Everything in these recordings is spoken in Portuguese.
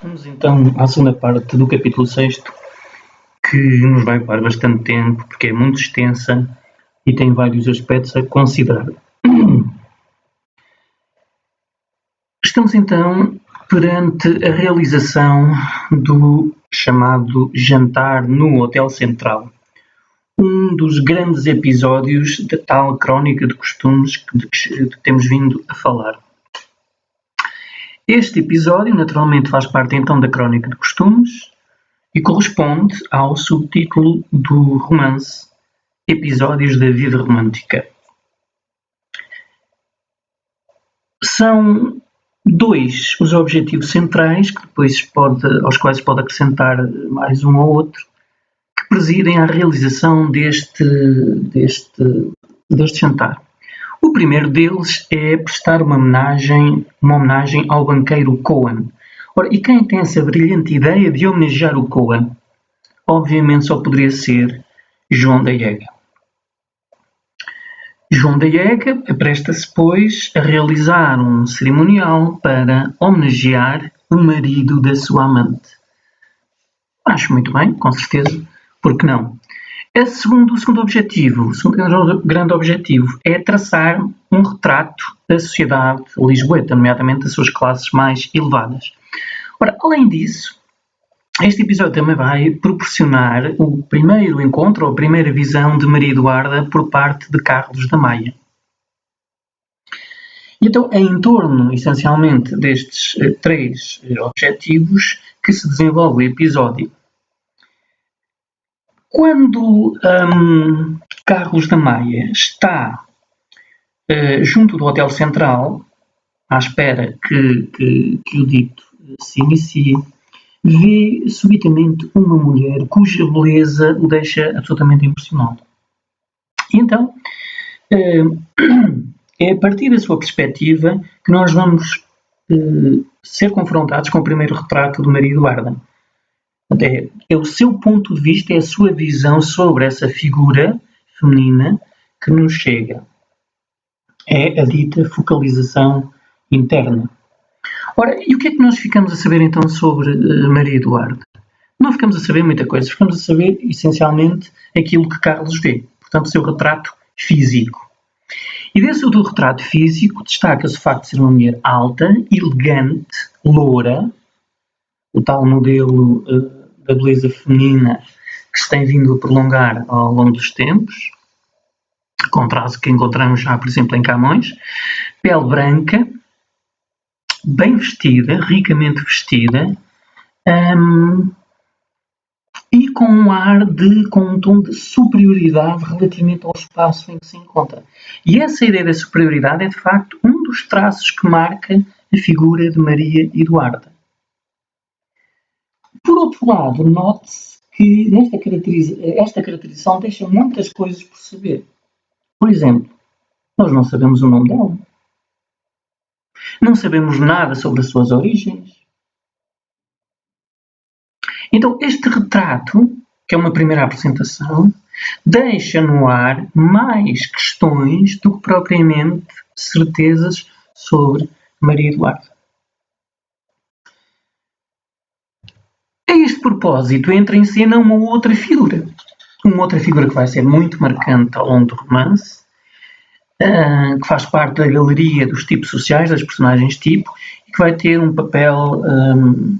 Vamos então à segunda parte do capítulo 6, que nos vai ocupar bastante tempo, porque é muito extensa e tem vários aspectos a considerar. Estamos então perante a realização do chamado jantar no Hotel Central, um dos grandes episódios da tal crónica de costumes de que temos vindo a falar. Este episódio, naturalmente, faz parte então da crónica de costumes e corresponde ao subtítulo do romance Episódios da Vida Romântica. São dois os objetivos centrais, que depois aos quais se pode acrescentar mais um ou outro, que presidem à realização deste jantar. O primeiro deles é prestar uma homenagem ao banqueiro Cohen. Ora, e quem tem essa brilhante ideia de homenagear o Cohen? Obviamente só poderia ser João da Yega. João da Yega apresta-se, pois, a realizar um cerimonial para homenagear o marido da sua amante. Acho muito bem, com certeza, por que não? O segundo grande objetivo, é traçar um retrato da sociedade lisboeta, nomeadamente das suas classes mais elevadas. Ora, além disso, este episódio também vai proporcionar o primeiro encontro, ou a primeira visão de Maria Eduarda por parte de Carlos da Maia. E então é em torno, essencialmente, destes três objetivos que se desenvolve o episódio. Quando Carlos da Maia está junto do Hotel Central, à espera que o dito se inicie, vê subitamente uma mulher cuja beleza o deixa absolutamente impressionado. E então, é a partir da sua perspectiva que nós vamos ser confrontados com o primeiro retrato de Maria Eduarda. É o seu ponto de vista, é a sua visão sobre essa figura feminina que nos chega. É a dita focalização interna. Ora, e o que é que nós ficamos a saber então sobre Maria Eduarda? Não ficamos a saber muita coisa, ficamos a saber essencialmente aquilo que Carlos vê, portanto o seu retrato físico. E desse do retrato físico destaca-se o facto de ser uma mulher alta, elegante, loura, o tal modelo da beleza feminina que se tem vindo a prolongar ao longo dos tempos, contraste que encontramos já, por exemplo, em Camões, pele branca, bem vestida, ricamente vestida, e com um tom de superioridade relativamente ao espaço em que se encontra. E essa ideia da superioridade é, de facto, um dos traços que marca a figura de Maria Eduarda. Por outro lado, note-se que esta caracterização deixa muitas coisas por saber. Por exemplo, nós não sabemos o nome dela. Não sabemos nada sobre as suas origens. Então, este retrato, que é uma primeira apresentação, deixa no ar mais questões do que propriamente certezas sobre Maria Eduarda. A este propósito entra em cena uma outra figura que vai ser muito marcante ao longo do romance, que faz parte da galeria dos tipos sociais, das personagens tipo, e que vai ter um papel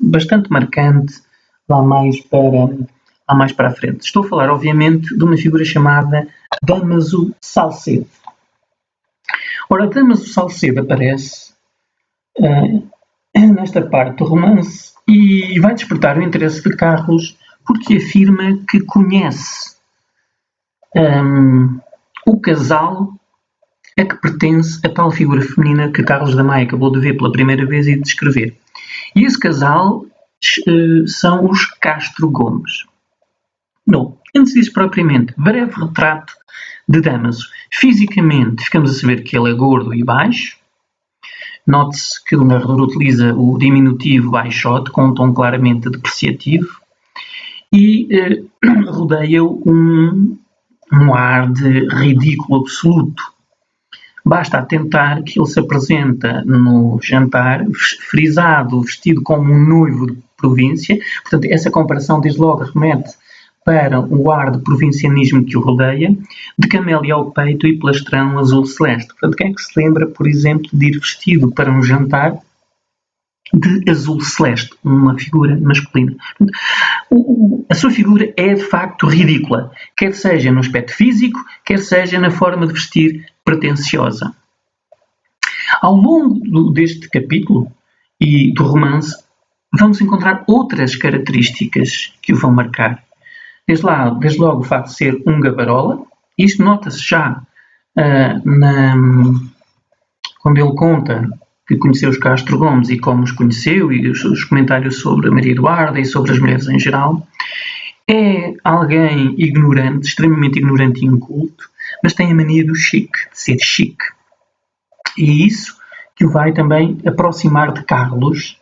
bastante marcante lá mais para a frente. Estou a falar, obviamente, de uma figura chamada Dámaso Salcedo. Ora, Dámaso Salcedo aparece nesta parte do romance e vai despertar o interesse de Carlos porque afirma que conhece o casal a que pertence a tal figura feminina que Carlos da Maia acabou de ver pela primeira vez e de descrever. E esse casal são os Castro Gomes. Não, antes disso propriamente, breve retrato de Dámaso. Fisicamente, ficamos a saber que ele é gordo e baixo. Note-se que o narrador utiliza o diminutivo baixote com um tom claramente depreciativo e rodeia-o um ar de ridículo absoluto. Basta atentar que ele se apresenta no jantar frisado, vestido como um noivo província. Portanto, essa comparação desde logo remete para o ar de provincianismo que o rodeia, de camélia ao peito e plastrão azul celeste. Portanto, quem é que se lembra, por exemplo, de ir vestido para um jantar de azul celeste, uma figura masculina? Portanto, a sua figura é de facto ridícula, quer seja no aspecto físico, quer seja na forma de vestir pretenciosa. Ao longo deste capítulo e do romance, vamos encontrar outras características que o vão marcar. Desde logo o facto de ser um gabarola. Isto nota-se já quando ele conta que conheceu os Castro Gomes e como os conheceu, e os comentários sobre a Maria Eduarda e sobre as mulheres em geral. É alguém ignorante, extremamente ignorante e inculto, mas tem a mania do chique, de ser chique. E isso que o vai também aproximar de Carlos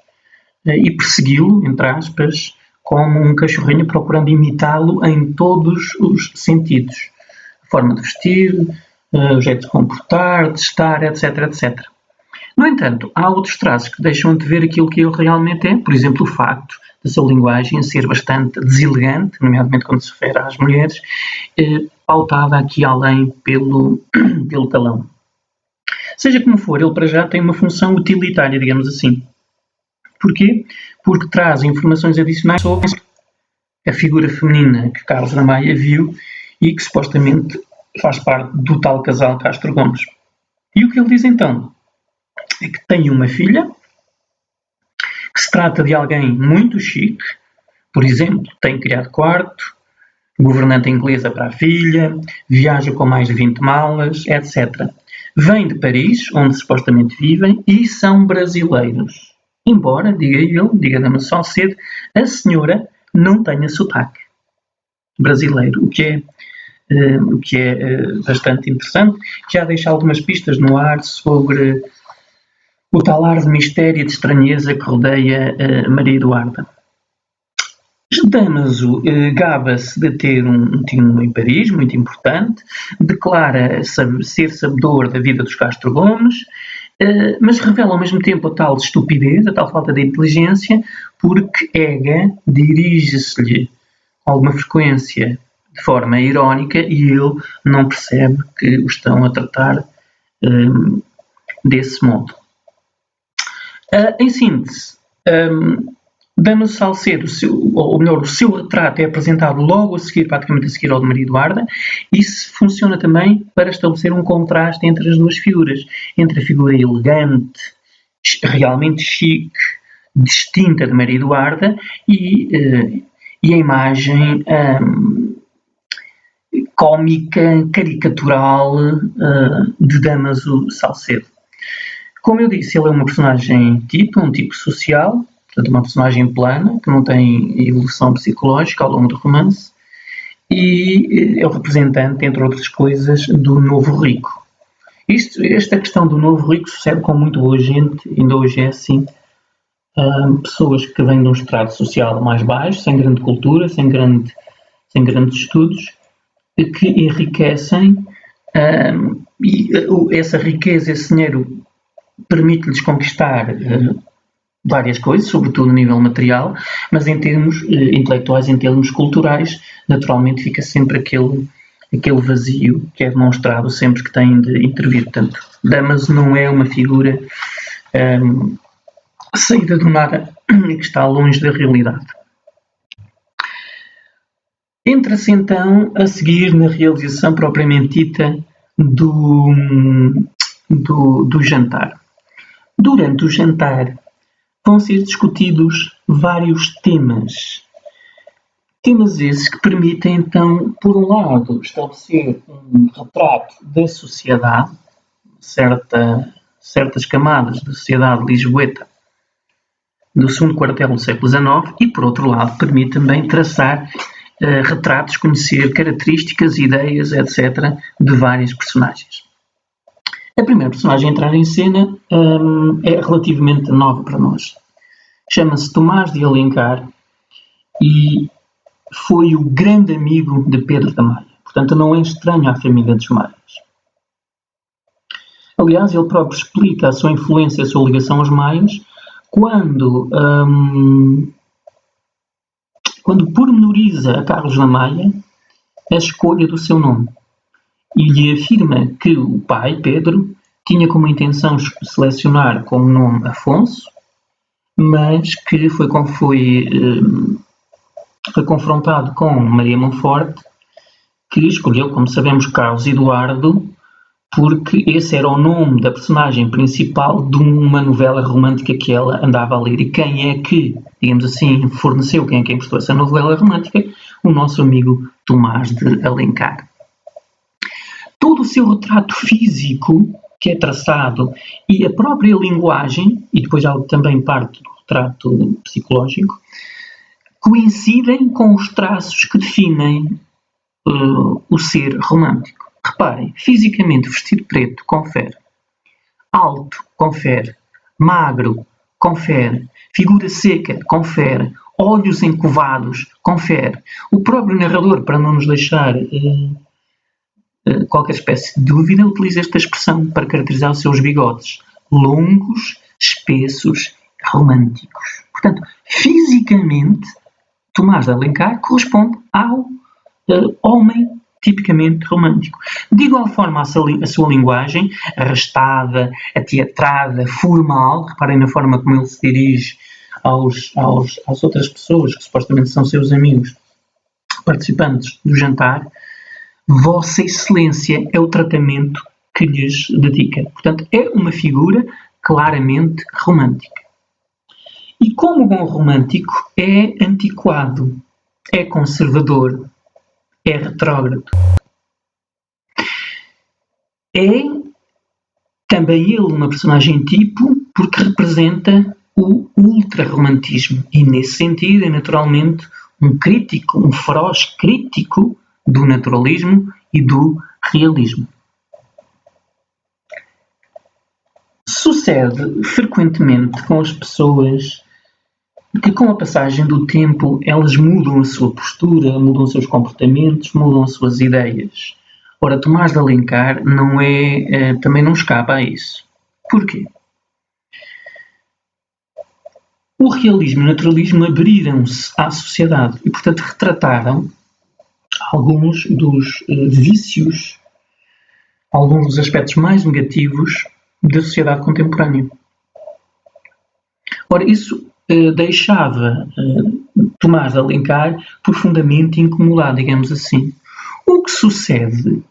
e persegui-lo, entre aspas, como um cachorrinho, procurando imitá-lo em todos os sentidos. A forma de vestir, o jeito de comportar, de estar, etc, etc. No entanto, há outros traços que deixam de ver aquilo que ele realmente é. Por exemplo, o facto da sua linguagem ser bastante deselegante, nomeadamente quando se refere às mulheres, pautada aqui além pelo talão. Seja como for, ele para já tem uma função utilitária, digamos assim. Porquê? Porque traz informações adicionais sobre a figura feminina que Carlos da Maia viu e que supostamente faz parte do tal casal Castro Gomes. E o que ele diz então é que tem uma filha, que se trata de alguém muito chique, por exemplo, tem criado quarto, governanta inglesa para a filha, viaja com mais de 20 malas, etc. Vem de Paris, onde supostamente vivem, e são brasileiros. Embora, diga Dama Salcedo, a senhora não tenha sotaque brasileiro, o que é bastante interessante. Já deixa algumas pistas no ar sobre o tal ar de mistério e de estranheza que rodeia Maria Eduarda. Damaso gaba-se de ter um tino em Paris, muito importante, declara ser sabedor da vida dos Castro Gomes, mas revela ao mesmo tempo a tal estupidez, a tal falta de inteligência, porque Ega dirige-se-lhe com alguma frequência de forma irónica e ele não percebe que o estão a tratar desse modo. Em síntese, Damaso Salcedo, o seu retrato é apresentado logo a seguir, praticamente a seguir ao de Maria Eduarda. Isso funciona também para estabelecer um contraste entre as duas figuras, entre a figura elegante, realmente chique, distinta de Maria Eduarda e a imagem cómica, caricatural de Damaso Salcedo. Como eu disse, ele é uma personagem tipo, um tipo social, portanto uma personagem plana, que não tem evolução psicológica ao longo do romance, e é o representante, entre outras coisas, do novo rico. Esta questão do novo rico sucede com muito boa gente, ainda hoje é assim, pessoas que vêm de um estrato social mais baixo, sem grande cultura, sem grandes estudos, que enriquecem, e essa riqueza, esse dinheiro, permite-lhes conquistar várias coisas, sobretudo a nível material, mas em termos intelectuais, em termos culturais, naturalmente fica sempre aquele vazio que é demonstrado sempre que têm de intervir. Portanto, Damaso não é uma figura saída do nada e que está longe da realidade. Entra-se então a seguir na realização propriamente dita do jantar. Durante o jantar vão ser discutidos vários temas. Temas esses que permitem então, por um lado, estabelecer um retrato da sociedade, certas camadas da sociedade lisboeta do segundo quartel do século XIX e, por outro lado, permite também traçar retratos, conhecer características, ideias, etc., de várias personagens. A primeira personagem a entrar em cena é relativamente nova para nós. Chama-se Tomás de Alencar e foi o grande amigo de Pedro da Maia. Portanto, não é estranho à família dos Maias. Aliás, ele próprio explica a sua influência, a sua ligação aos Maias, quando quando pormenoriza a Carlos da Maia a escolha do seu nome e lhe afirma que o pai, Pedro, tinha como intenção selecionar como nome Afonso, mas que foi confrontado com Maria Monforte, que escolheu, como sabemos, Carlos Eduardo, porque esse era o nome da personagem principal de uma novela romântica que ela andava a ler. E quem é que, digamos assim, forneceu, quem é que emprestou essa novela romântica? O nosso amigo Tomás de Alencar. Todo o seu retrato físico, que é traçado, e a própria linguagem, e depois há também parte do retrato psicológico, coincidem com os traços que definem o ser romântico. Reparem, fisicamente vestido preto, confere. Alto, confere. Magro, confere. Figura seca, confere. Olhos encovados, confere. O próprio narrador, para não nos deixar qualquer espécie de dúvida, utiliza esta expressão para caracterizar os seus bigodes. Longos, espessos, românticos. Portanto, fisicamente, Tomás de Alencar corresponde ao homem tipicamente romântico. De igual forma, a sua linguagem, arrastada, ateatrada, formal, reparem na forma como ele se dirige às outras pessoas, que supostamente são seus amigos, participantes do jantar, Vossa Excelência é o tratamento que lhes dedica. Portanto, é uma figura claramente romântica. E como bom romântico, é antiquado, é conservador, é retrógrado. É também ele uma personagem tipo porque representa o ultrarromantismo e, nesse sentido, é naturalmente um crítico, um feroz crítico do naturalismo e do realismo. Sucede frequentemente com as pessoas que, com a passagem do tempo, elas mudam a sua postura, mudam os seus comportamentos, mudam as suas ideias. Ora, Tomás de Alencar também não escapa a isso. Porquê? O realismo e o naturalismo abriram-se à sociedade e, portanto, retrataram alguns dos vícios, alguns dos aspectos mais negativos da sociedade contemporânea. Ora, isso deixava Tomás de Alencar profundamente incomodado, digamos assim. O que sucede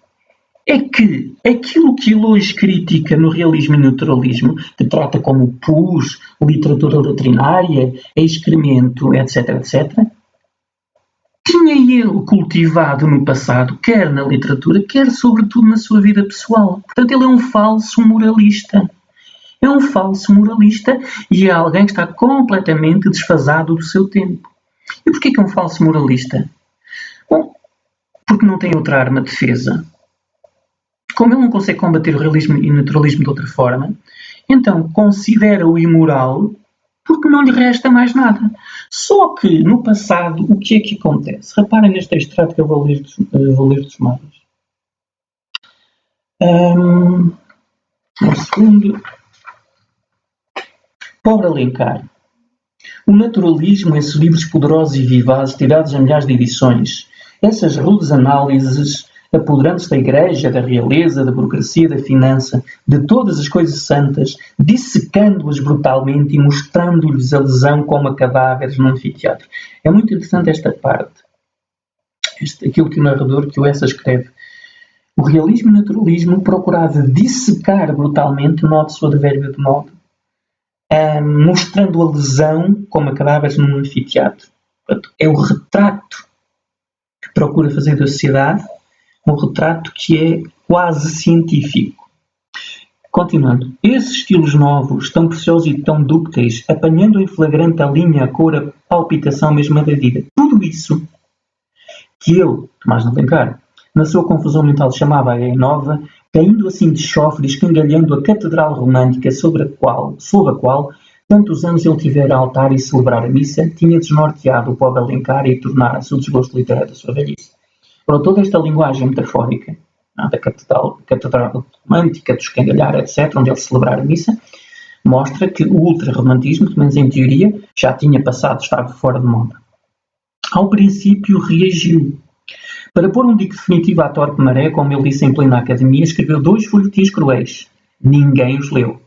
é que aquilo que ele hoje critica no realismo e no naturalismo, que trata como pus, literatura doutrinária, excremento, etc., etc., tinha ele cultivado no passado, quer na literatura, quer sobretudo na sua vida pessoal. Portanto, ele é um falso moralista. É um falso moralista e é alguém que está completamente desfasado do seu tempo. E porquê que é um falso moralista? Bom, porque não tem outra arma de defesa. Como ele não consegue combater o realismo e o naturalismo de outra forma, então considera-o imoral porque não lhe resta mais nada. Só que, no passado, o que é que acontece? Reparem neste extrato que eu vou ler dos Mares. Um segundo. Pobre Alencar. O naturalismo, esses livros poderosos e vivazes, tirados a milhares de edições, essas rudes análises apoderando-se da igreja, da realeza, da burocracia, da finança, de todas as coisas santas, dissecando-as brutalmente e mostrando-lhes a lesão como a cadáveres no anfiteatro. É muito interessante esta parte. Aquilo que o narrador, que o Essa escreve. O realismo e o naturalismo procurava dissecar brutalmente, note-se o advérbio de modo, mostrando a lesão como a cadáveres num anfiteatro. Portanto, é o retrato que procura fazer da sociedade, um retrato que é quase científico. Continuando. Esses estilos novos, tão preciosos e tão dúcteis, apanhando em flagrante a linha, a cor, a palpitação mesma da vida. Tudo isso que eu, Tomás de Alencar, na sua confusão mental chamava a nova, caindo assim de chofre e escangalhando a catedral romântica sob a qual tantos anos ele tivera a altar e celebrar a missa, tinha desnorteado o pobre Alencar e tornara-se o desgosto literário da sua velhice. Ora, toda esta linguagem metafórica da catedral romântica, do escangalhar, etc., onde ele celebrar a missa, mostra que o ultrarromantismo, pelo menos em teoria, já tinha passado, estava fora de moda. Ao princípio reagiu. Para pôr um dique definitivo à torpe maré, como ele disse em plena academia, escreveu 2 folhetins cruéis. Ninguém os leu.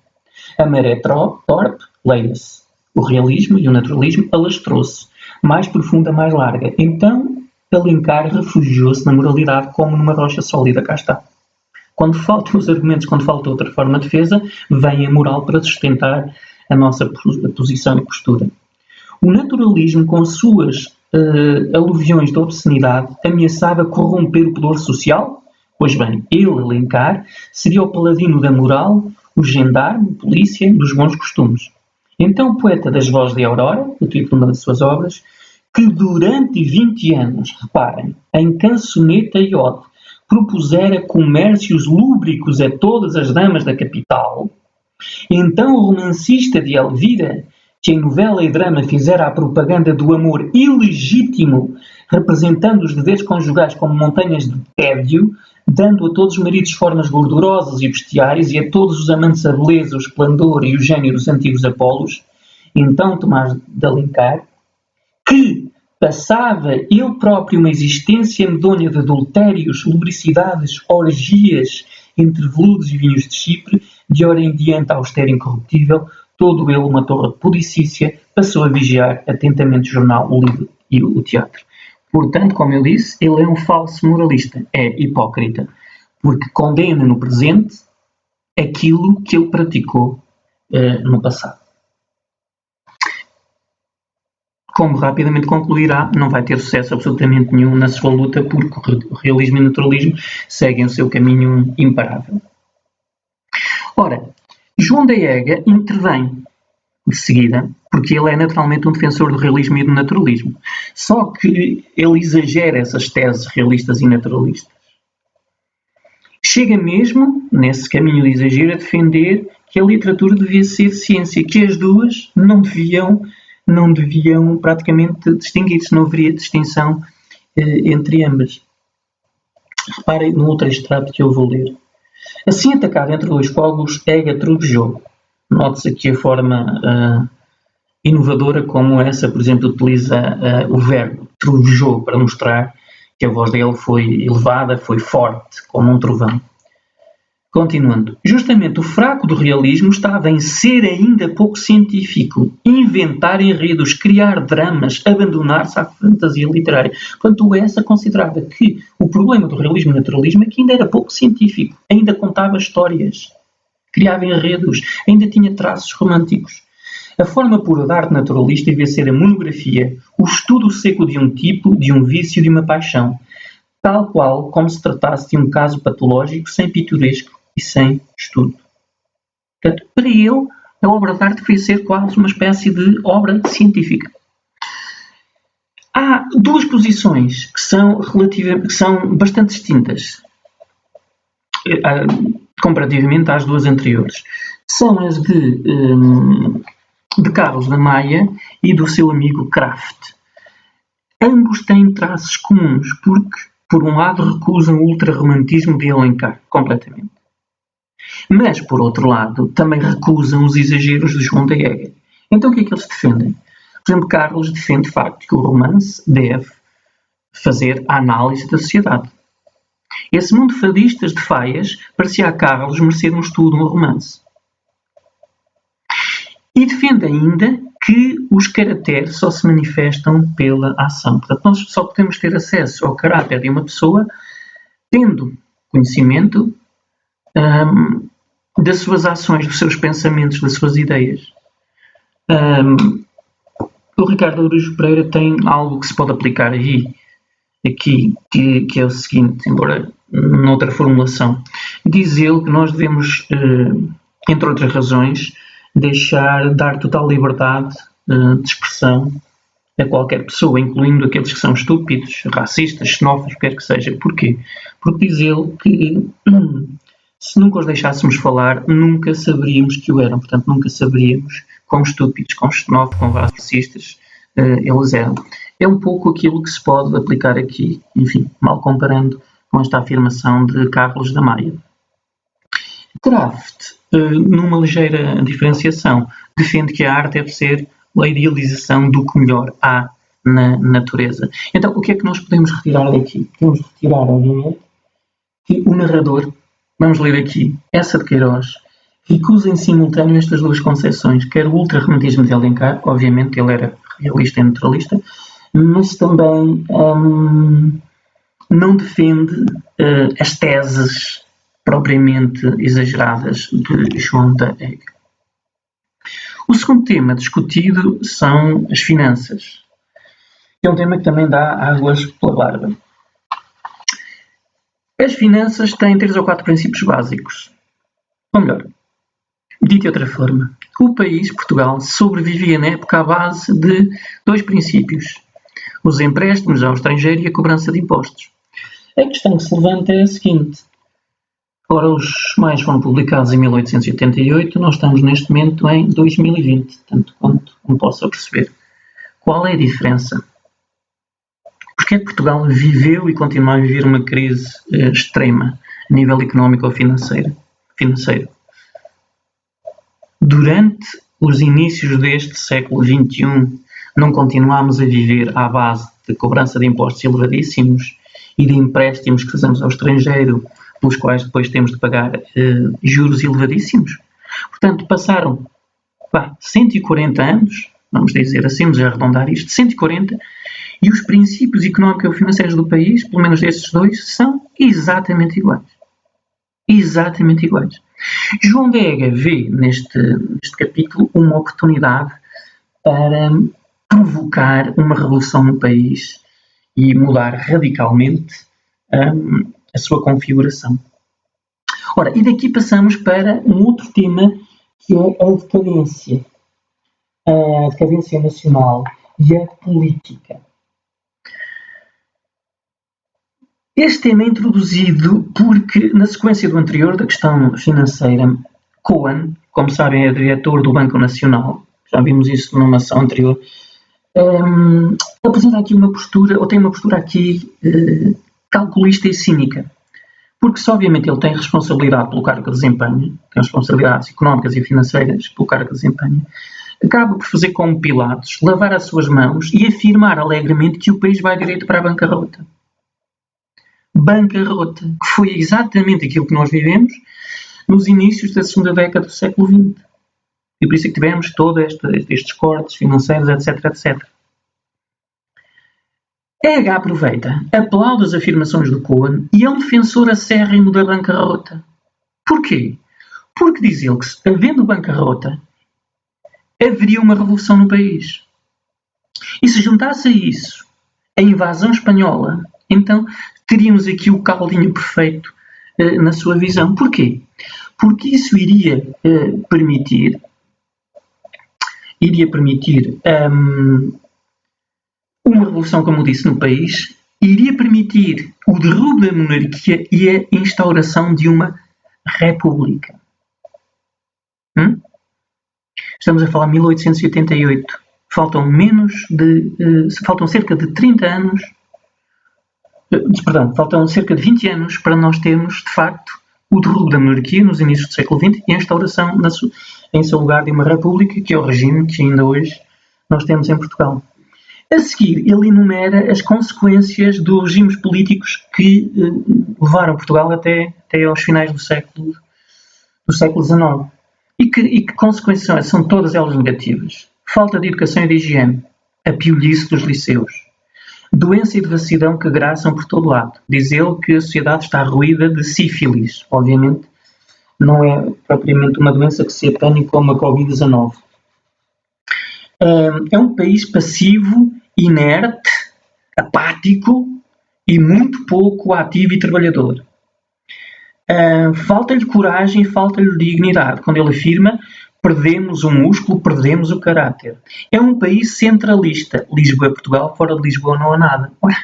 A maré torpe, leia-se. O realismo e o naturalismo alastrou-se. Mais profunda, mais larga. Então, Alencar refugiou-se na moralidade como numa rocha sólida. Cá está. Quando faltam os argumentos, quando falta outra forma de defesa, vem a moral para sustentar a nossa posição e postura. O naturalismo, com suas aluviões de obscenidade, ameaçava corromper o poder social? Pois bem, ele, Alencar, seria o paladino da moral, o gendarme, a polícia, dos bons costumes. Então, o poeta das Vozes de Aurora, o título de uma das suas obras, que durante 20 anos, reparem, em cançoneta e ode, propusera comércios lúbricos a todas as damas da capital, então o romancista de Elvira, que em novela e drama fizera a propaganda do amor ilegítimo, representando os deveres conjugais como montanhas de tédio, dando a todos os maridos formas gordurosas e bestiárias e a todos os amantes a beleza, o esplendor e o gênio dos antigos Apolos, então Tomás de Alencar, que passava ele próprio uma existência medonha de adultérios, lubricidades, orgias entre veludos e vinhos de Chipre, de hora em diante austero e incorruptível, todo ele uma torre pudicícia, passou a vigiar atentamente o jornal, o livro e o teatro. Portanto, como eu disse, ele é um falso moralista, é hipócrita, porque condena no presente aquilo que ele praticou no passado. Como rapidamente concluirá, não vai ter sucesso absolutamente nenhum na sua luta, porque o realismo e o naturalismo seguem o seu caminho imparável. Ora, João da Ega intervém de seguida, porque ele é naturalmente um defensor do realismo e do naturalismo. Só que ele exagera essas teses realistas e naturalistas. Chega mesmo, nesse caminho de exagero, a defender que a literatura devia ser ciência, que as duas não deviam praticamente distinguir-se, não haveria distinção entre ambas. Reparem no outro extrato que eu vou ler. Assim atacado entre dois fogos, Ega trovejou. Note-se aqui a forma inovadora como essa, por exemplo, utiliza o verbo trovejou para mostrar que a voz dele foi elevada, foi forte, como um trovão. Continuando, justamente o fraco do realismo estava em ser ainda pouco científico, inventar enredos, criar dramas, abandonar-se à fantasia literária. Portanto, o Essa considerava que o problema do realismo e naturalismo é que ainda era pouco científico, ainda contava histórias, criava enredos, ainda tinha traços românticos. A forma pura da arte naturalista devia ser a monografia, o estudo seco de um tipo, de um vício, de uma paixão, tal qual como se tratasse de um caso patológico, sem pitoresco e sem estudo. Portanto, para ele, a obra de arte devia ser quase uma espécie de obra científica. Há duas posições que são bastante distintas comparativamente às duas anteriores. São as de Carlos da Maia e do seu amigo Kraft. Ambos têm traços comuns, porque, por um lado, recusam o ultrarromantismo de Alencar completamente. Mas, por outro lado, também recusam os exageros de João da Ega. Então, o que é que eles defendem? Por exemplo, Carlos defende de facto que o romance deve fazer a análise da sociedade. Esse mundo fadistas de faias parecia a Carlos merecer um estudo, um romance. E defende ainda que os caracteres só se manifestam pela ação. Portanto, nós só podemos ter acesso ao caráter de uma pessoa tendo conhecimento das suas ações, dos seus pensamentos, das suas ideias. O Ricardo Araújo Pereira tem algo que se pode aplicar aqui, que é o seguinte, embora noutra formulação. Diz ele que nós devemos, entre outras razões, dar total liberdade de expressão a qualquer pessoa, incluindo aqueles que são estúpidos, racistas, xenófobos, quer que seja. Porquê? Porque diz ele que se nunca os deixássemos falar, nunca saberíamos que o eram. Portanto, nunca saberíamos quão estúpidos, quão xenófobos, quão racistas eles eram. É um pouco aquilo que se pode aplicar aqui, enfim, mal comparando com esta afirmação de Carlos da Maia. Kraft, numa ligeira diferenciação, defende que a arte deve ser a idealização do que melhor há na natureza. Então, o que é que nós podemos retirar daqui? Podemos retirar, obviamente, que o narrador, vamos ler aqui, Eça de Queiroz, recusa em simultâneo estas duas concepções, quer o ultrarromantismo de Alencar, obviamente ele era realista e naturalista, mas também não defende as teses propriamente exageradas de João da Ega. O segundo tema discutido são as finanças. É um tema que também dá águas pela barba. As finanças têm 3 ou 4 princípios básicos. Ou melhor, dito de outra forma, o país, Portugal, sobrevivia na época à base de 2 princípios: os empréstimos ao estrangeiro e a cobrança de impostos. A questão que se levanta é a seguinte: ora, os mais foram publicados em 1888, nós estamos neste momento em 2020, tanto quanto me posso perceber. Qual é a diferença? Porque é que Portugal viveu e continua a viver uma crise extrema a nível económico ou financeiro? Durante os inícios deste século XXI, não continuámos a viver à base de cobrança de impostos elevadíssimos e de empréstimos que fazemos ao estrangeiro, pelos quais depois temos de pagar juros elevadíssimos? Portanto, passaram 140 anos, vamos dizer assim, vamos arredondar isto, 140, e os princípios económico-financeiros do país, pelo menos desses dois, são exatamente iguais. Exatamente iguais. João da Ega vê neste capítulo uma oportunidade para provocar uma revolução no país e mudar radicalmente a sua configuração. Ora, e daqui passamos para um outro tema, que é a decadência. A decadência nacional e a política. Este tema é introduzido porque, na sequência do anterior, da questão financeira, Cohen, como sabem, é diretor do Banco Nacional, já vimos isso numa ação anterior, apresenta aqui uma postura, ou tem uma postura aqui calculista e cínica. Porque se obviamente ele tem responsabilidade pelo cargo que desempenha, tem responsabilidades económicas e financeiras pelo cargo que desempenha, acaba por fazer como Pilatos, lavar as suas mãos e afirmar alegremente que o país vai direito para a bancarrota. Bancarrota, que foi exatamente aquilo que nós vivemos nos inícios da segunda década do século XX. E por isso é que tivemos todos estes cortes financeiros, etc, etc. Ega aproveita, aplaude as afirmações do Cohen e é um defensor acérrimo da bancarrota. Porquê? Porque diz ele que, havendo bancarrota, haveria uma revolução no país. E se juntasse a isso a invasão espanhola, então teríamos aqui o caldinho perfeito na sua visão. Porquê? Porque isso iria permitir uma revolução, como eu disse, no país, iria permitir o derrubo da monarquia e a instauração de uma república. Estamos a falar de 1888. Faltam cerca de 30 anos, faltam cerca de 20 anos para nós termos, de facto, o derrubo da monarquia nos inícios do século XX e a instauração em seu lugar de uma república, que é o regime que ainda hoje nós temos em Portugal. A seguir, ele enumera as consequências dos regimes políticos que levaram Portugal até aos finais do século XIX. E que consequências são todas elas negativas? Falta de educação e de higiene, a piolhice dos liceus, doença e devassidão que graçam por todo lado. Diz ele que a sociedade está ruída de sífilis. Obviamente, não é propriamente uma doença que se apanhe como a Covid-19. É um país passivo, inerte, apático e muito pouco ativo e trabalhador. Falta-lhe coragem e falta-lhe dignidade. Quando ele afirma, perdemos o músculo, perdemos o caráter. É um país centralista. Lisboa é Portugal, fora de Lisboa não há nada. Ora,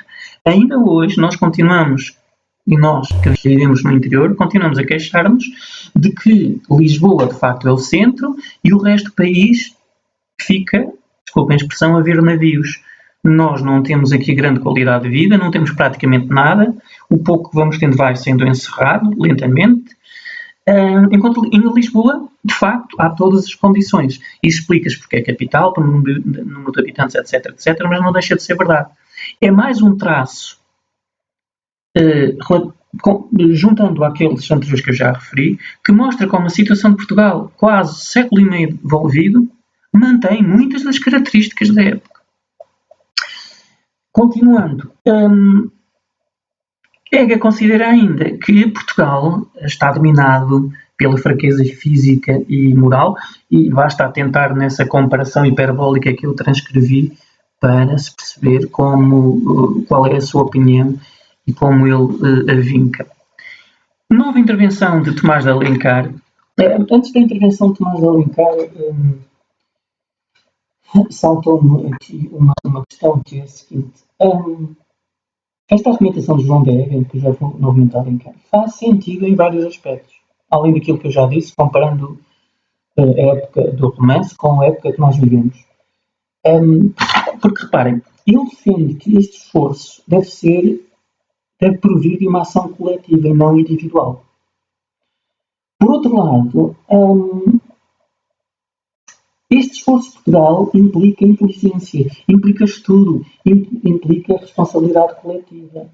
ainda hoje nós continuamos, e nós que vivemos no interior, continuamos a queixar-nos de que Lisboa de facto é o centro e o resto do país fica, desculpem a expressão, a ver navios. Nós não temos aqui grande qualidade de vida, não temos praticamente nada, o pouco que vamos tendo vai sendo encerrado lentamente, Enquanto em Lisboa, de facto, há todas as condições. E explicas porque é capital, pelo número de habitantes, etc, etc, mas não deixa de ser verdade. É mais um traço, juntando àqueles anteriores que eu já referi, que mostra como a situação de Portugal, quase século e meio envolvido, mantém muitas das características da época. Continuando, Hegel considera ainda que Portugal está dominado pela fraqueza física e moral, e basta atentar nessa comparação hiperbólica que eu transcrevi para se perceber qual é a sua opinião e como ele a vinca. Nova intervenção de Tomás de Alencar. Antes da intervenção de Tomás de Alencar, saltou-me aqui uma questão que é a seguinte. Esta argumentação de João de Hegel, que eu já vou novamente alencar, faz sentido em vários aspectos. Além daquilo que eu já disse, comparando a época do romance com a época que nós vivemos. Porque, reparem, ele defende que este esforço deve provir de uma ação coletiva e não individual. Por outro lado, este esforço de Portugal implica inteligência, implica estudo, implica responsabilidade coletiva.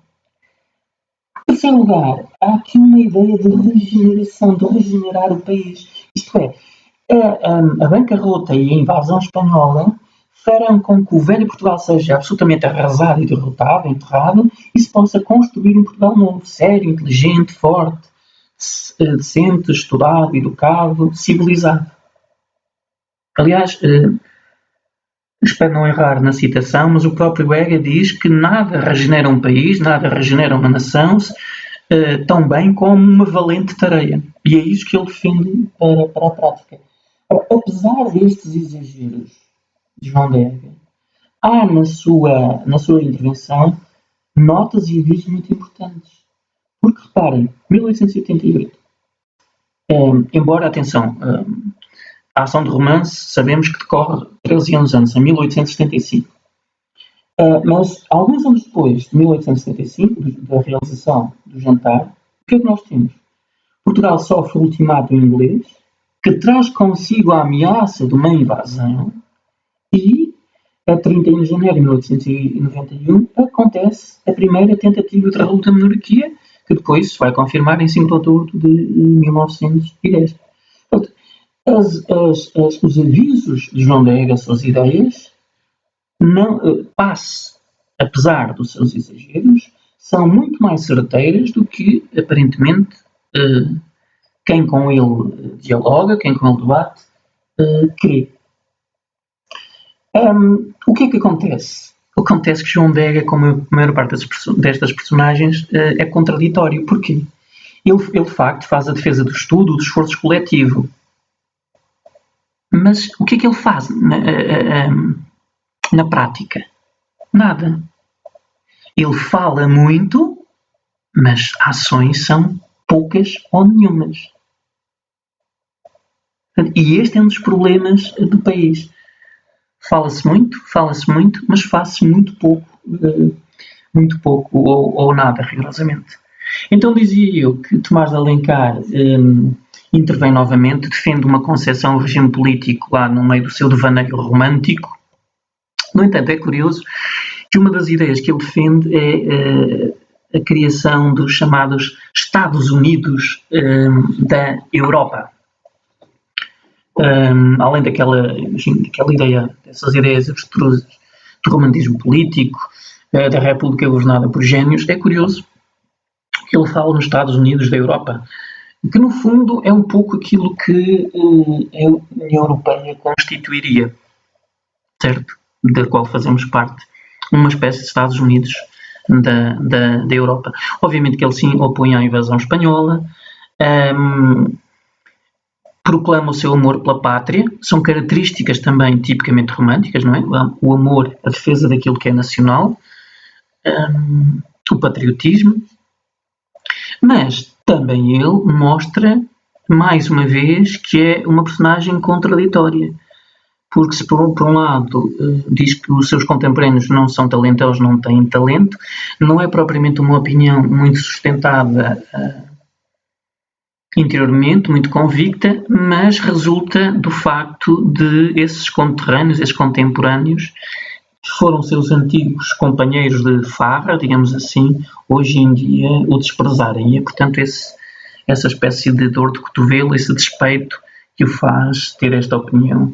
Em terceiro lugar, há aqui uma ideia de regeneração, de regenerar o país. Isto é, a bancarrota e a invasão espanhola farão com que o velho Portugal seja absolutamente arrasado e derrotado, enterrado, e se possa construir um Portugal novo, sério, inteligente, forte, decente, estudado, educado, civilizado. Aliás, espero não errar na citação, mas o próprio Hegel diz que nada regenera um país, nada regenera uma nação tão bem como uma valente tareia. E é isso que ele defende para a prática. Ora, apesar destes exageros de João de Hegel, há na sua intervenção notas e avisos muito importantes. Porque, reparem, 1888, embora, atenção, a ação de romance sabemos que decorre 13 anos antes, em 1875. Mas, alguns anos depois de 1875, da realização do jantar, o que é que nós temos? Portugal sofre o ultimato inglês, que traz consigo a ameaça de uma invasão, e, a 31 de janeiro de 1891, acontece a primeira tentativa de rolo da monarquia, que depois se vai confirmar em 5 de outubro de 1910. Portanto, os avisos de João de Hegel, as suas ideias, apesar dos seus exageros, são muito mais certeiras do que, aparentemente, quem com ele dialoga, quem com ele debate, crê. O que é que acontece? Acontece que João de Hegel, como a maior parte destas personagens, é contraditório. Porquê? Ele, de facto, faz a defesa do estudo, do esforço coletivo. Mas o que é que ele faz na prática? Nada. Ele fala muito, mas ações são poucas ou nenhumas. E este é um dos problemas do país. Fala-se muito, mas faz-se muito pouco ou nada, rigorosamente. Então dizia eu que Tomás de Alencar intervém novamente, defende uma concepção do regime político lá no meio do seu devaneio romântico. No entanto, é curioso que uma das ideias que ele defende é a criação dos chamados Estados Unidos da Europa. Além daquela ideia, dessas ideias abstrusas do romantismo político, da República governada por gênios, é curioso que ele fala nos Estados Unidos da Europa, que no fundo é um pouco aquilo que a União Europeia constituiria, certo? Da qual fazemos parte, uma espécie de Estados Unidos da Europa. Obviamente que ele sim opõe à invasão espanhola, proclama o seu amor pela pátria, são características também tipicamente românticas, não é? O amor, a defesa daquilo que é nacional, o patriotismo, mas também ele mostra, mais uma vez, que é uma personagem contraditória, porque se por um lado diz que os seus contemporâneos não são talentosos, não têm talento, não é propriamente uma opinião muito sustentada interiormente, muito convicta, mas resulta do facto de esses conterrâneos, esses contemporâneos, foram seus antigos companheiros de farra, digamos assim, hoje em dia o desprezarem. E é, portanto, essa espécie de dor de cotovelo, esse despeito que o faz ter esta opinião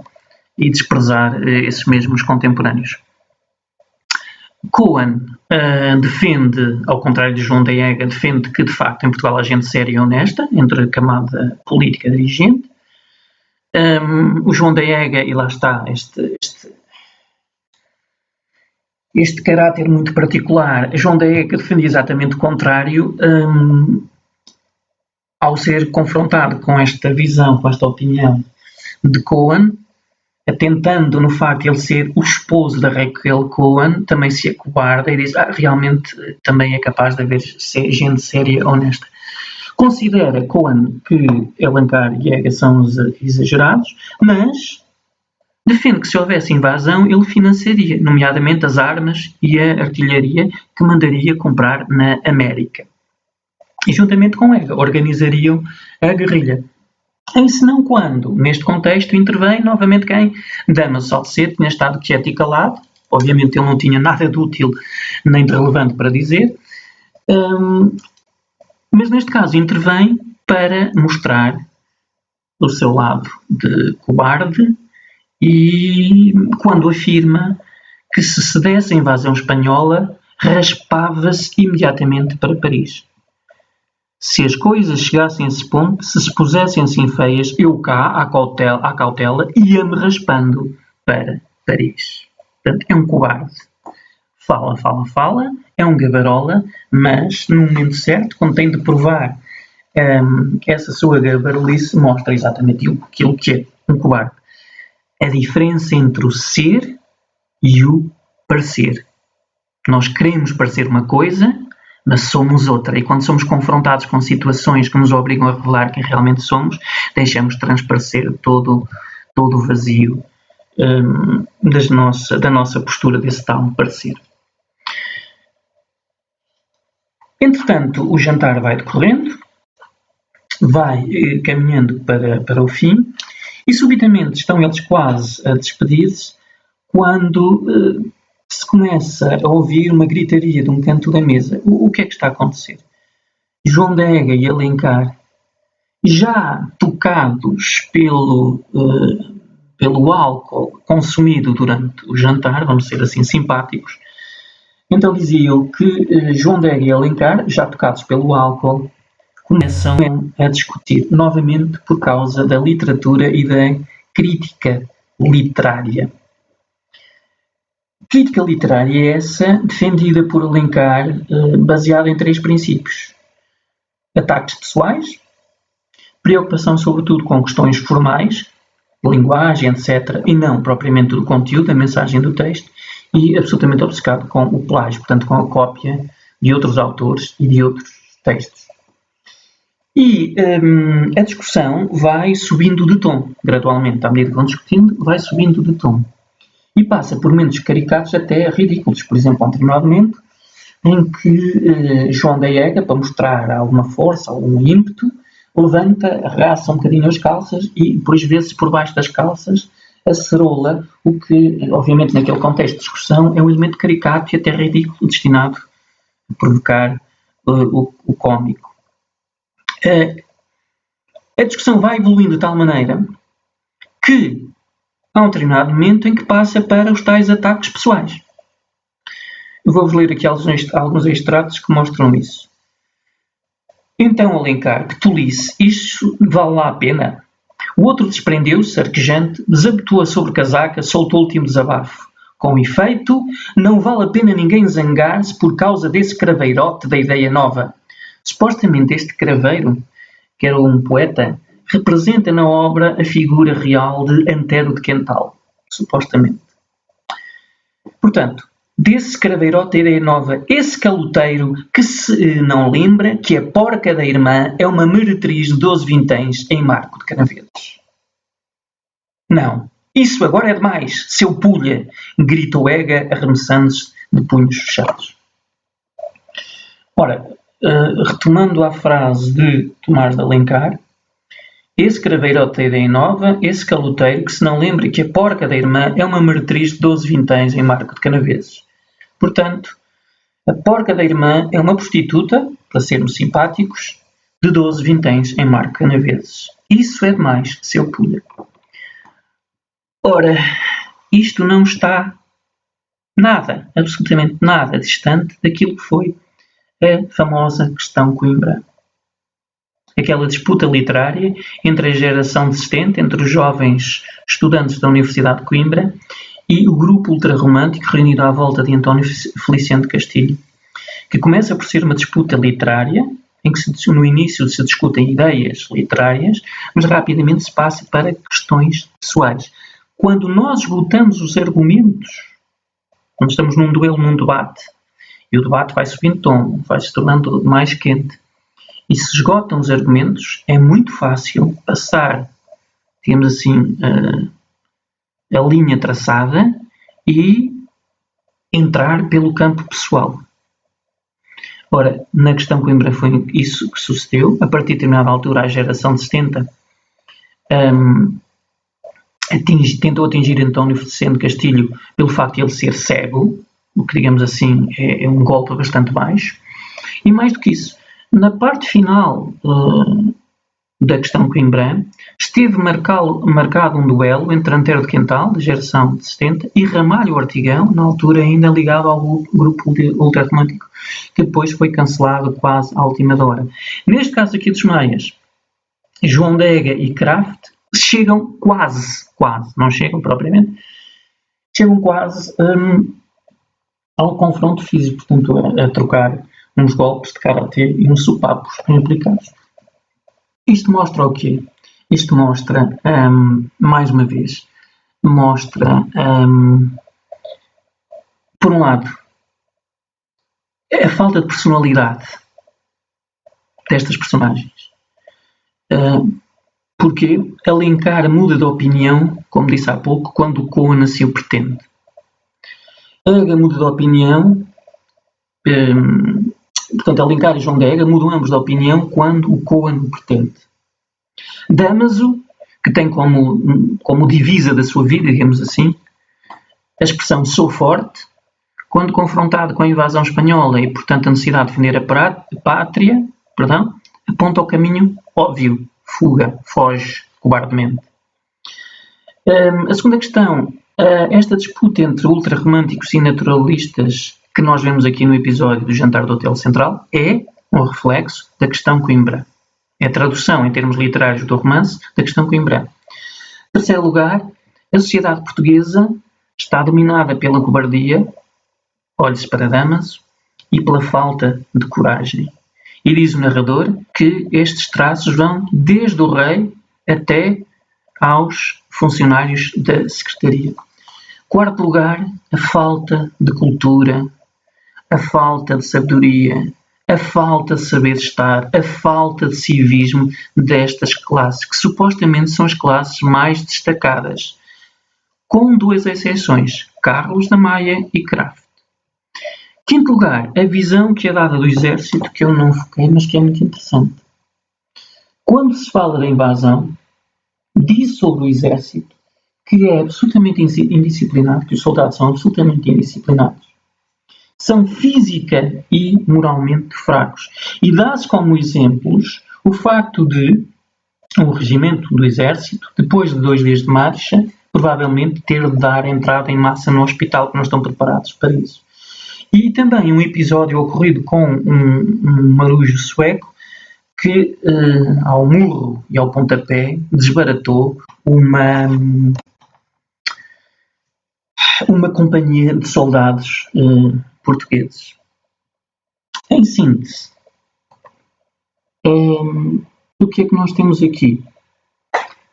e desprezar esses mesmos contemporâneos. Cohen defende, ao contrário de João da Ega, defende que, de facto, em Portugal há gente séria e honesta, entre a camada política dirigente. O João da Ega, e lá está este caráter muito particular, João da Ega defendia exatamente o contrário, ao ser confrontado com esta visão, com esta opinião de Cohen, atentando no facto de ele ser o esposo da Raquel Cohen, também se acobarda e diz, realmente também é capaz de haver gente séria, honesta. Considera Cohen que Alencar e Ega são exagerados, mas defende que se houvesse invasão ele financiaria, nomeadamente as armas e a artilharia que mandaria comprar na América. E juntamente com Ega organizariam a guerrilha. E se não quando, neste contexto, intervém novamente quem? Damaso Salcedo, tinha estado quieto e calado, obviamente ele não tinha nada de útil nem de relevante para dizer, mas neste caso intervém para mostrar o seu lado de cobarde e quando afirma que se cedesse a invasão espanhola, raspava-se imediatamente para Paris. Se as coisas chegassem a esse ponto, se se pusessem assim feias, eu cá, à cautela, ia-me raspando para Paris. Portanto, é um cobarde. Fala, é um gabarola, mas no momento certo, quando tem de provar essa sua gabarolice, mostra exatamente aquilo que é um cobarde. A diferença entre o ser e o parecer. Nós queremos parecer uma coisa, mas somos outra. E quando somos confrontados com situações que nos obrigam a revelar quem realmente somos, deixamos transparecer todo o vazio da nossa postura desse tal parecer. Entretanto, o jantar vai decorrendo, vai caminhando para o fim, e subitamente estão eles quase a despedir-se, quando se começa a ouvir uma gritaria de um canto da mesa. O que é que está a acontecer? João da Ega e Alencar, já tocados pelo álcool consumido durante o jantar, vamos ser assim simpáticos, então diziam que João da Ega e Alencar, já tocados pelo álcool, começam a discutir novamente por causa da literatura e da crítica literária. Crítica literária é essa defendida por Alencar, baseada em 3 princípios. Ataques pessoais, preocupação sobretudo com questões formais, linguagem, etc., e não propriamente do conteúdo, da mensagem do texto, e absolutamente obcecado com o plágio, portanto com a cópia de outros autores e de outros textos. E a discussão vai subindo de tom, gradualmente, à medida que vão discutindo, vai subindo de tom. E passa por momentos caricatos até ridículos. Por exemplo, há um determinado momento em que João da Ega, para mostrar alguma força, algum ímpeto, levanta, arregaça um bocadinho as calças e, depois, vê-se por baixo das calças a cerola, o que, obviamente, naquele contexto de discussão, é um elemento caricato e até ridículo, destinado a provocar o cómico. A discussão vai evoluindo de tal maneira que há um determinado momento em que passa para os tais ataques pessoais. Eu vou-vos ler aqui alguns extratos que mostram isso. Então, Alencar, que tolice, isto vale lá a pena? O outro desprendeu-se, arquejante, desabotou a sobrecasaca, soltou o último desabafo. Com efeito, não vale a pena ninguém zangar-se por causa desse craveirote da ideia nova. Supostamente este craveiro, que era um poeta, representa na obra a figura real de Antero de Quental, supostamente. Portanto, desse craveirote da ideia nova, esse caloteiro que se não lembra que a porca da irmã é uma meretriz de 12 vinténs em Marco de Canaveses. Não, isso agora é demais, seu pulha, gritou Ega, arremessando-se de punhos fechados. Ora, retomando a frase de Tomás de Alencar, esse craveirote da ideia nova, esse caloteiro que se não lembra que a porca da irmã é uma meretriz de 12 vinténs em Marco de Canaveses. Portanto, a porca da irmã é uma prostituta, para sermos simpáticos, de 12 vinténs em Marco de Canaveses. Isso é demais, seu pulha. Ora, isto não está nada, absolutamente nada distante daquilo que foi a famosa questão Coimbra. Aquela disputa literária entre a geração de 70, entre os jovens estudantes da Universidade de Coimbra e o grupo ultrarromântico reunido à volta de António Feliciano de Castilho, que começa por ser uma disputa literária, em que no início se discutem ideias literárias, mas rapidamente se passa para questões pessoais. Quando nós esgotamos os argumentos, quando estamos num duelo, num debate, e o debate vai subindo de tom, vai se tornando mais quente, e se esgotam os argumentos, é muito fácil passar, digamos assim, a linha traçada e entrar pelo campo pessoal. Ora, na questão Coimbra foi isso que sucedeu. A partir de determinada altura, a geração de 70 tentou atingir António Feliciano de Castilho pelo facto de ele ser cego, o que, digamos assim, é um golpe bastante baixo. E mais do que isso, na parte final da questão Coimbra, esteve marcado um duelo entre Antero de Quental, da geração de 70, e Ramalho Ortigão, na altura ainda ligado ao grupo ultrarromântico, que depois foi cancelado quase à última hora. Neste caso aqui dos Maias, João Dega e Kraft chegam quase, não chegam propriamente, chegam quase ao confronto físico, portanto a trocar uns golpes de karatê e uns sopapos implicados. Isto mostra o quê? Isto mostra, mais uma vez, por um lado, a falta de personalidade destas personagens. Porque Alencar muda de opinião, como disse há pouco, quando o Coan assim o pretende. Ega muda de opinião, portanto, Alencar e João Dega mudam ambos de opinião quando o Coan o pretende. Damaso, que tem como divisa da sua vida, digamos assim, a expressão sou forte, quando confrontado com a invasão espanhola e, portanto, a necessidade de defender a pátria, aponta ao caminho óbvio, fuga, foge cobardemente. A segunda questão, esta disputa entre ultrarromânticos e naturalistas que nós vemos aqui no episódio do Jantar do Hotel Central é um reflexo da questão Coimbra. É a tradução em termos literários do romance da questão Coimbra. Em terceiro lugar, a sociedade portuguesa está dominada pela cobardia, olhe-se para Damaso, e pela falta de coragem. E diz o narrador que estes traços vão desde o rei até aos funcionários da secretaria. Quarto lugar, a falta de cultura, a falta de sabedoria, a falta de saber estar, a falta de civismo destas classes, que supostamente são as classes mais destacadas, com duas exceções, Carlos da Maia e Kraft. Quinto lugar, a visão que é dada do exército, que eu não foquei, mas que é muito interessante. Quando se fala da invasão, diz sobre o exército que é absolutamente indisciplinado, que os soldados são absolutamente indisciplinados, são física e moralmente fracos. E dá-se como exemplos o facto de um regimento do exército, depois de 2 dias de marcha, provavelmente ter de dar entrada em massa no hospital, que não estão preparados para isso. E também um episódio ocorrido com um marujo sueco que, ao murro e ao pontapé, desbaratou uma companhia de soldados portugueses. Em síntese, o que é que nós temos aqui?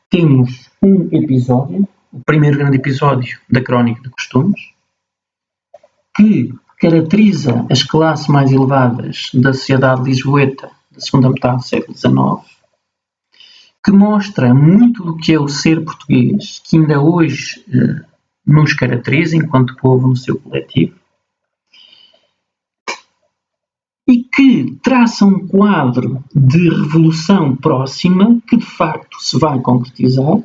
Temos um episódio, o primeiro grande episódio da Crónica de Costumes, que caracteriza as classes mais elevadas da sociedade lisboeta da segunda metade do século XIX, que mostra muito do que é o ser português, que ainda hoje nos caracteriza enquanto povo no seu coletivo, e que traça um quadro de revolução próxima que, de facto, se vai concretizar,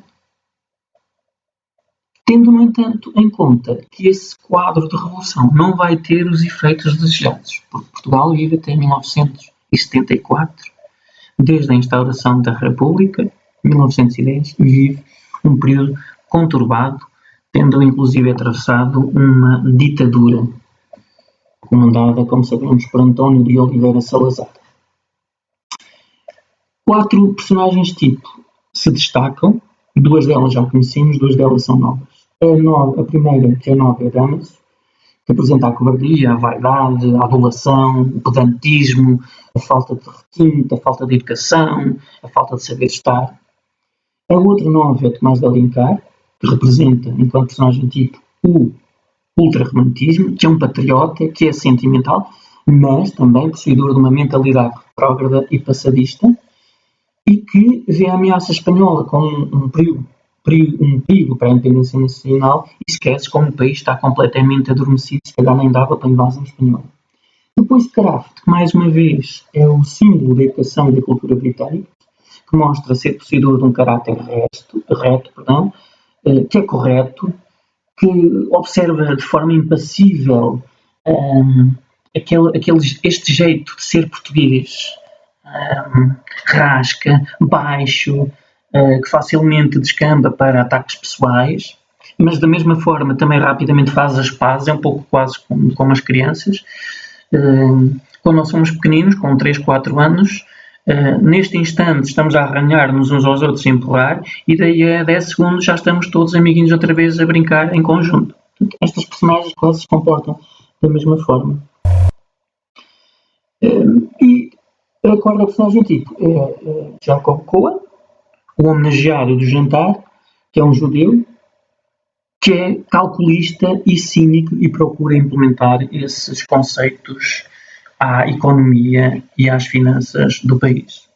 tendo, no entanto, em conta que esse quadro de revolução não vai ter os efeitos desejados, porque Portugal vive até 1974, desde a instauração da República, 1910, vive um período conturbado, tendo inclusive atravessado uma ditadura, comandada, como sabemos, por António de Oliveira Salazar. 4 personagens tipo se destacam, 2 delas já conhecemos, 2 delas são novas. A primeira, que é nova, é Damaso, que apresenta a cobardia, a vaidade, a adulação, o pedantismo, a falta de requinte, a falta de educação, a falta de saber estar. A outra nova é Tomás de Alencar, que representa, enquanto personagem tipo, o ultrarromantismo, que é um patriota, que é sentimental, mas também possuidor de uma mentalidade retrógrada e passadista, e que vê a ameaça espanhola como um perigo para a independência nacional e esquece como o país está completamente adormecido, se calhar nem dava para a invasão espanhola. Depois Kraft, que mais uma vez é o símbolo da educação e da cultura britânica, que mostra ser possuidor de um caráter reto, que é correto, que observa de forma impassível este jeito de ser português, rasca, baixo, que facilmente descamba para ataques pessoais, mas da mesma forma também rapidamente faz as pazes, é um pouco quase como as crianças. Quando nós somos pequeninos, com 3, 4 anos, neste instante estamos a arranhar-nos uns aos outros e empurrar, e daí a 10 segundos já estamos todos amiguinhos outra vez a brincar em conjunto. Estas personagens quase se comportam da mesma forma. E a quarta personagem tipo é Jacob Cohen, o homenageado do jantar, que é um judeu, que é calculista e cínico e procura implementar esses conceitos à economia e às finanças do país.